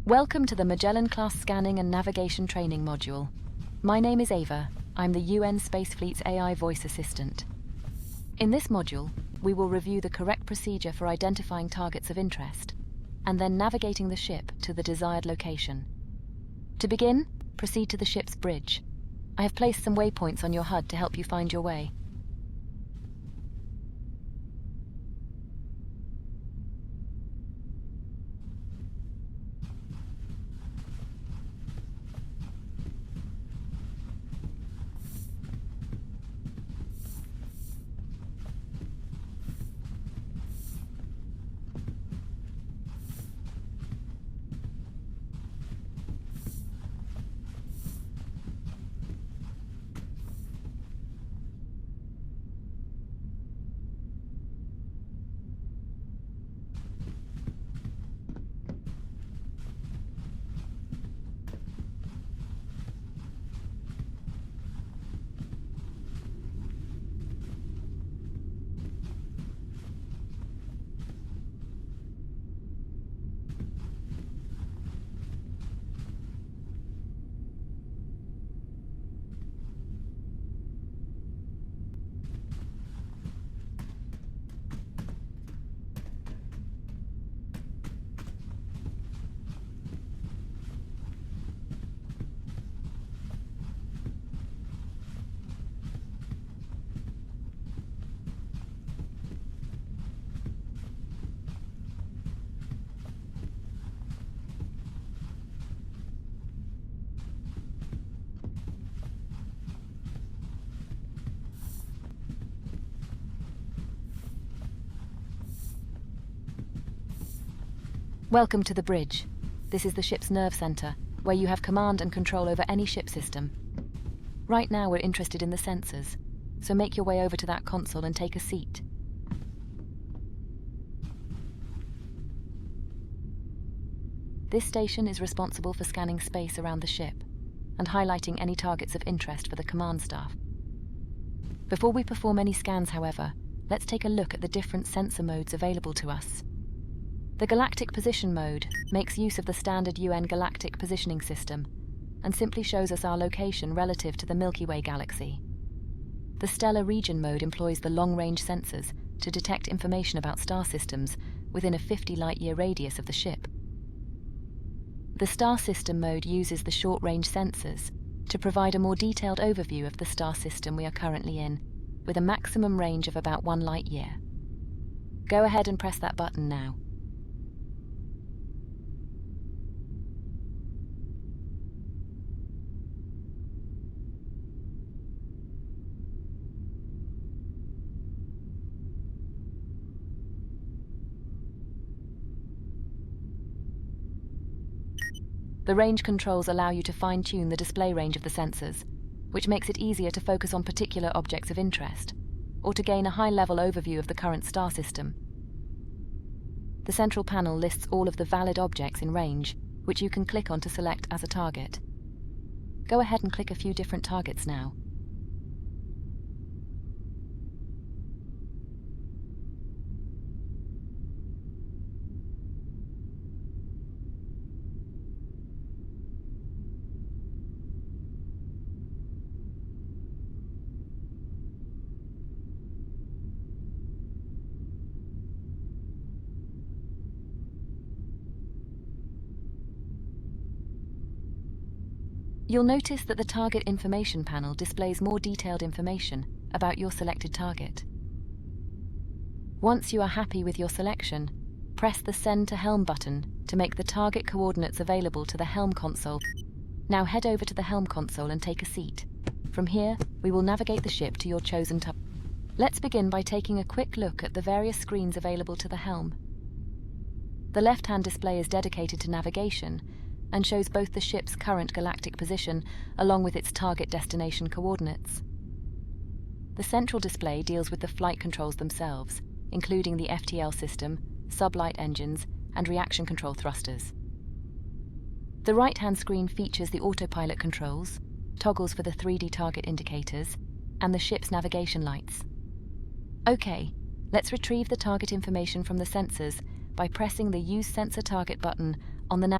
Welcome to the Magellan-class Scanning and Navigation Training module. My name is Ava. I'm the UN Space Fleet's AI voice assistant. In this module, we will review the correct procedure for identifying targets of interest, and then navigating the ship to the desired location. To begin, proceed to the ship's bridge. I have placed some waypoints on your HUD to help you find your way. Welcome to the bridge. This is the ship's nerve center, where you have command and control over any ship system. Right now we're interested in the sensors, so make your way over to that console and take a seat. This station is responsible for scanning space around the ship and highlighting any targets of interest for the command staff. Before we perform any scans, however, let's take a look at the different sensor modes available to us. The Galactic Position mode makes use of the standard UN Galactic Positioning System and simply shows us our location relative to the Milky Way galaxy. The Stellar Region mode employs the long-range sensors to detect information about star systems within a 50 light-year radius of the ship. The Star System mode uses the short-range sensors to provide a more detailed overview of the star system we are currently in, with a maximum range of about 1 light-year. Go ahead and press that button now. The range controls allow you to fine-tune the display range of the sensors, which makes it easier to focus on particular objects of interest, or to gain a high-level overview of the current star system. The central panel lists all of the valid objects in range, which you can click on to select as a target. Go ahead and click a few different targets now. You'll notice that the Target Information panel displays more detailed information about your selected target. Once you are happy with your selection, press the Send to Helm button to make the target coordinates available to the Helm console. Now head over to the Helm console and take a seat. From here, we will navigate the ship to your chosen target. Let's begin by taking a quick look at the various screens available to the Helm. The left-hand display is dedicated to navigation and shows both the ship's current galactic position along with its target destination coordinates. The central display deals with the flight controls themselves, including the FTL system, sublight engines, and reaction control thrusters. The right-hand screen features the autopilot controls, toggles for the 3D target indicators, and the ship's navigation lights. Okay, let's retrieve the target information from the sensors by pressing the Use Sensor Target button on the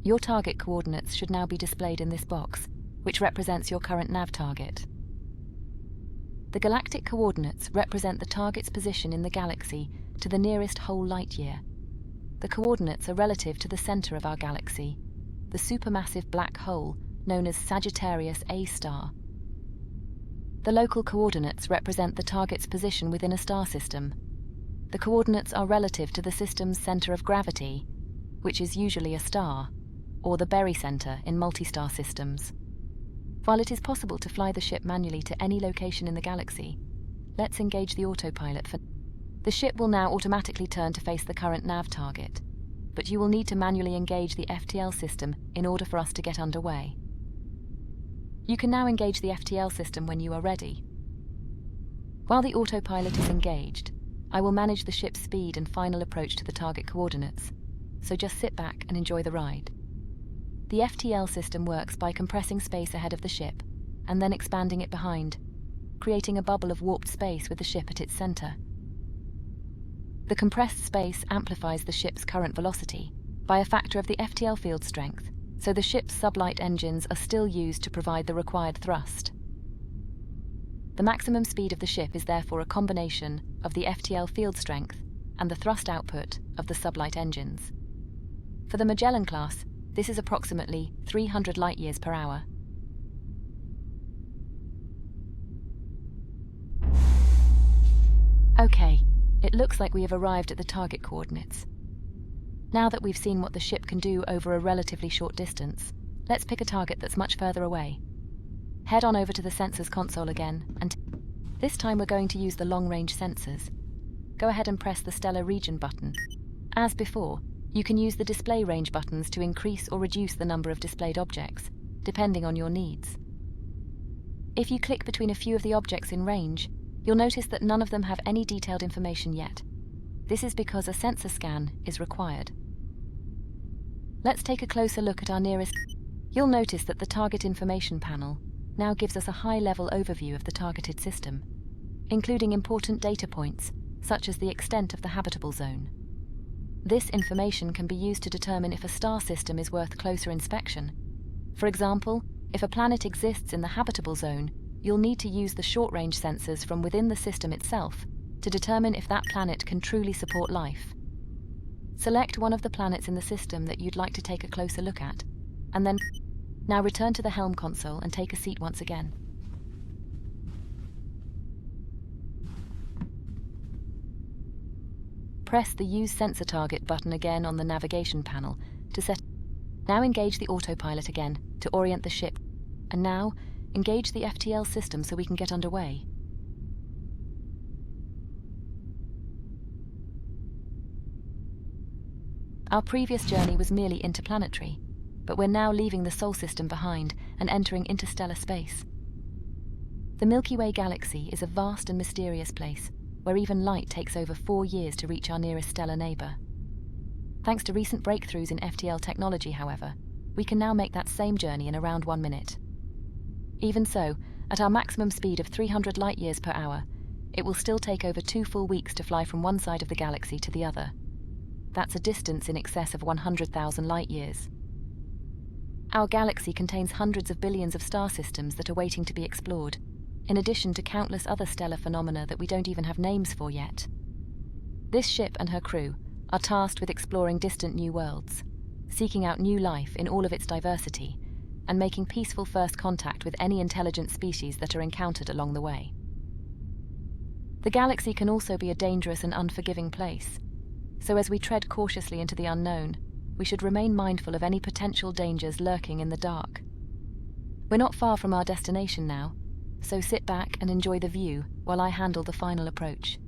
Your target coordinates should now be displayed in this box, which represents your current nav target. The galactic coordinates represent the target's position in the galaxy to the nearest whole light year. The coordinates are relative to the center of our galaxy, the supermassive black hole known as Sagittarius A star. The local coordinates represent the target's position within a star system. The coordinates are relative to the system's center of gravity, which is usually a star, or the barycenter in multi-star systems. While it is possible to fly the ship manually to any location in the galaxy, let's engage the autopilot for... The ship will now automatically turn to face the current nav target, but you will need to manually engage the FTL system in order for us to get underway. You can now engage the FTL system when you are ready. While the autopilot is engaged, I will manage the ship's speed and final approach to the target coordinates, so just sit back and enjoy the ride. The FTL system works by compressing space ahead of the ship and then expanding it behind, creating a bubble of warped space with the ship at its center. The compressed space amplifies the ship's current velocity by a factor of the FTL field strength, so the ship's sublight engines are still used to provide the required thrust. The maximum speed of the ship is therefore a combination of the FTL field strength and the thrust output of the sublight engines. For the Magellan class, this is approximately 300 light-years per hour. Okay, it looks like we have arrived at the target coordinates. Now that we've seen what the ship can do over a relatively short distance, let's pick a target that's much further away. Head on over to the sensors console again, and this time we're going to use the long-range sensors. Go ahead and press the Stellar Region button. As before, you can use the display range buttons to increase or reduce the number of displayed objects, depending on your needs. If you click between a few of the objects in range, you'll notice that none of them have any detailed information yet. This is because a sensor scan is required. Let's take a closer look at our nearest. You'll notice that the target information panel now gives us a high-level overview of the targeted system, including important data points, such as the extent of the habitable zone. This information can be used to determine if a star system is worth closer inspection. For example, if a planet exists in the habitable zone, you'll need to use the short-range sensors from within the system itself to determine if that planet can truly support life. Select one of the planets in the system that you'd like to take a closer look at, and then now return to the Helm console and take a seat once again. Press the Use Sensor Target button again on the navigation panel to set. Now engage the autopilot again to orient the ship, and now engage the FTL system so we can get underway. Our previous journey was merely interplanetary, but we're now leaving the Sol system behind and entering interstellar space. The Milky Way galaxy is a vast and mysterious place, where even light takes over 4 years to reach our nearest stellar neighbor. Thanks to recent breakthroughs in FTL technology, however, we can now make that same journey in around 1 minute. Even so, at our maximum speed of 300 light-years per hour, it will still take over 2 full weeks to fly from one side of the galaxy to the other. That's a distance in excess of 100,000 light-years. Our galaxy contains hundreds of billions of star systems that are waiting to be explored, in addition to countless other stellar phenomena that we don't even have names for yet. This ship and her crew are tasked with exploring distant new worlds, seeking out new life in all of its diversity, and making peaceful first contact with any intelligent species that are encountered along the way. The galaxy can also be a dangerous and unforgiving place, so as we tread cautiously into the unknown, we should remain mindful of any potential dangers lurking in the dark. We're not far from our destination now, so sit back and enjoy the view while I handle the final approach.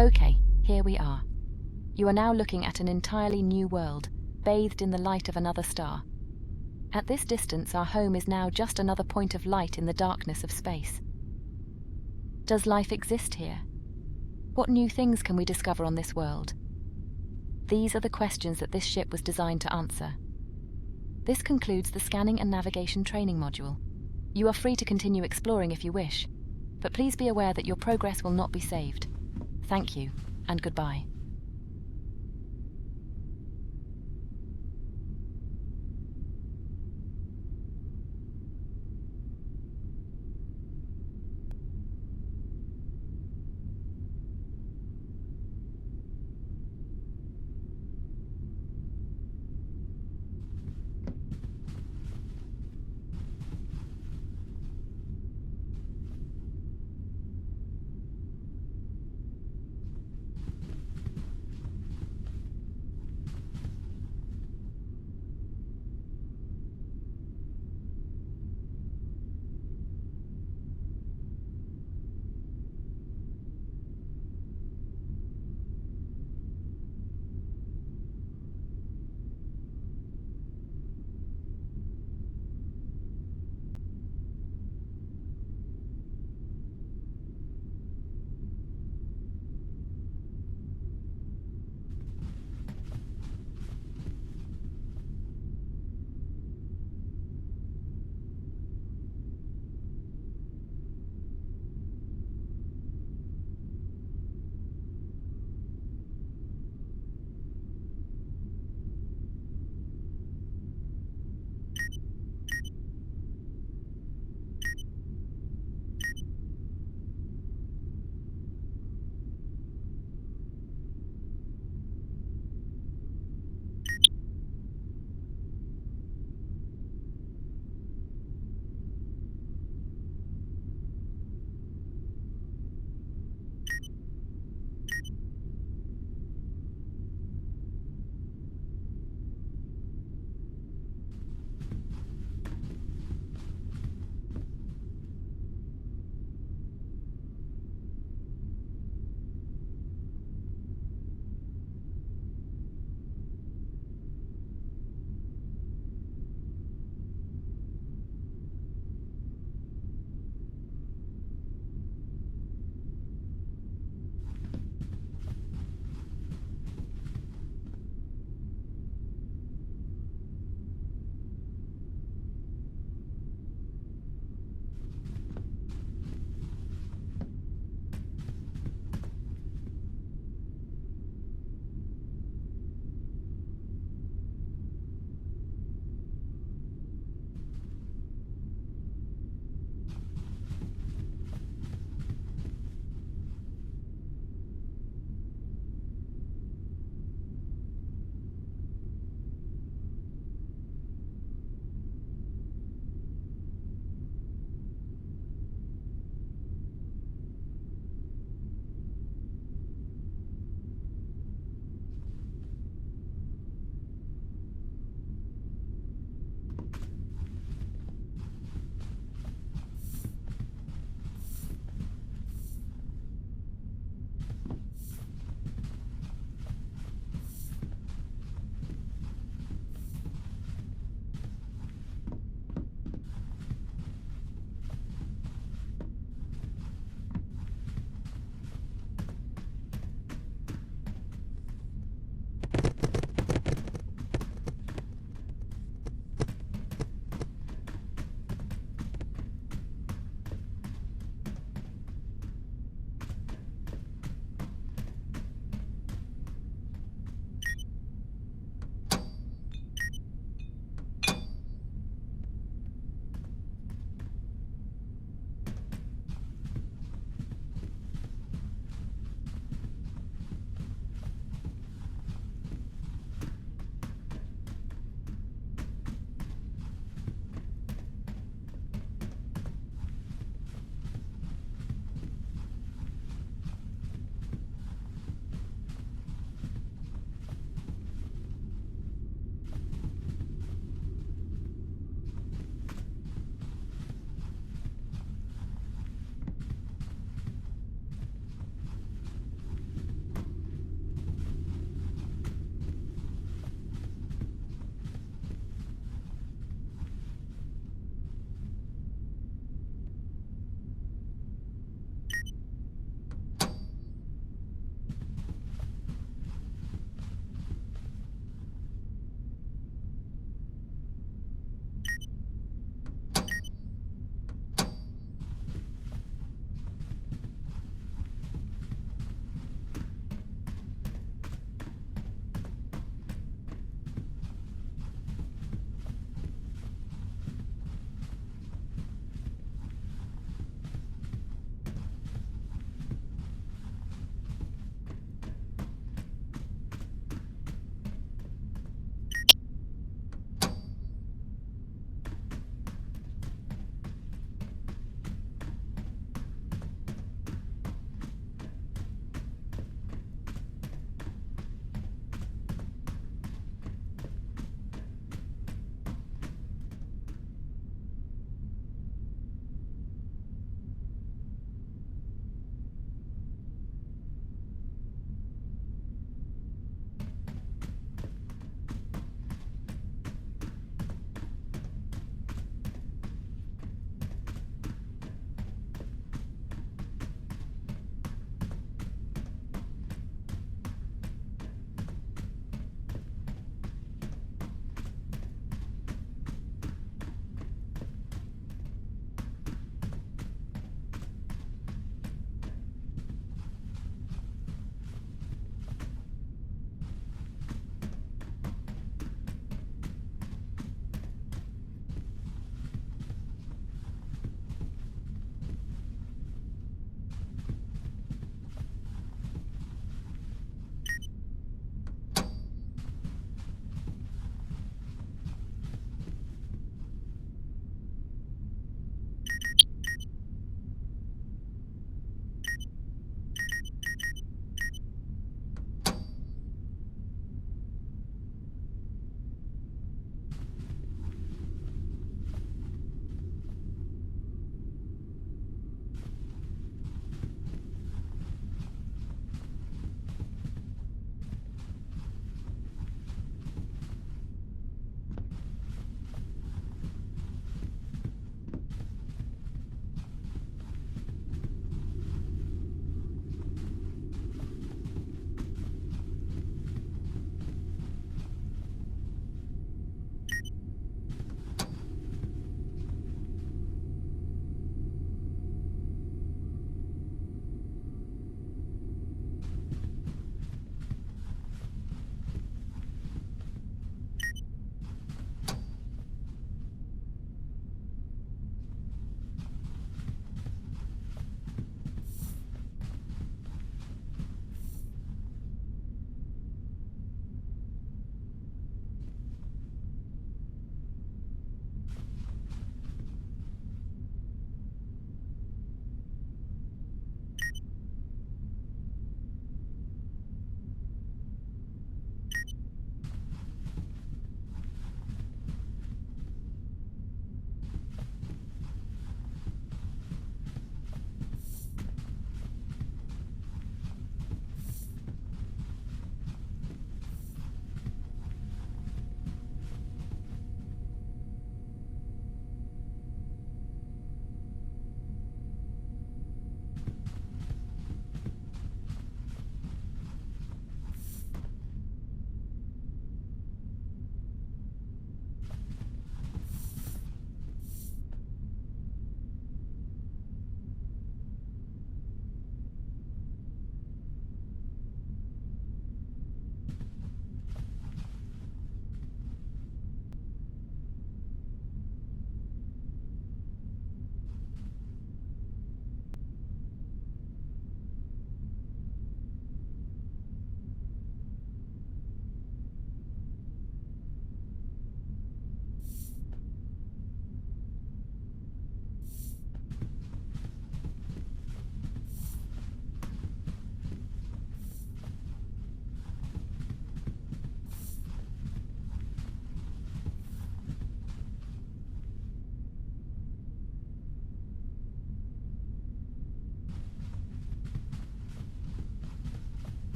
Okay, here we are. You are now looking at an entirely new world, bathed in the light of another star. At this distance, our home is now just another point of light in the darkness of space. Does life exist here? What new things can we discover on this world? These are the questions that this ship was designed to answer. This concludes the scanning and navigation training module. You are free to continue exploring if you wish, but please be aware that your progress will not be saved. Thank you, and goodbye.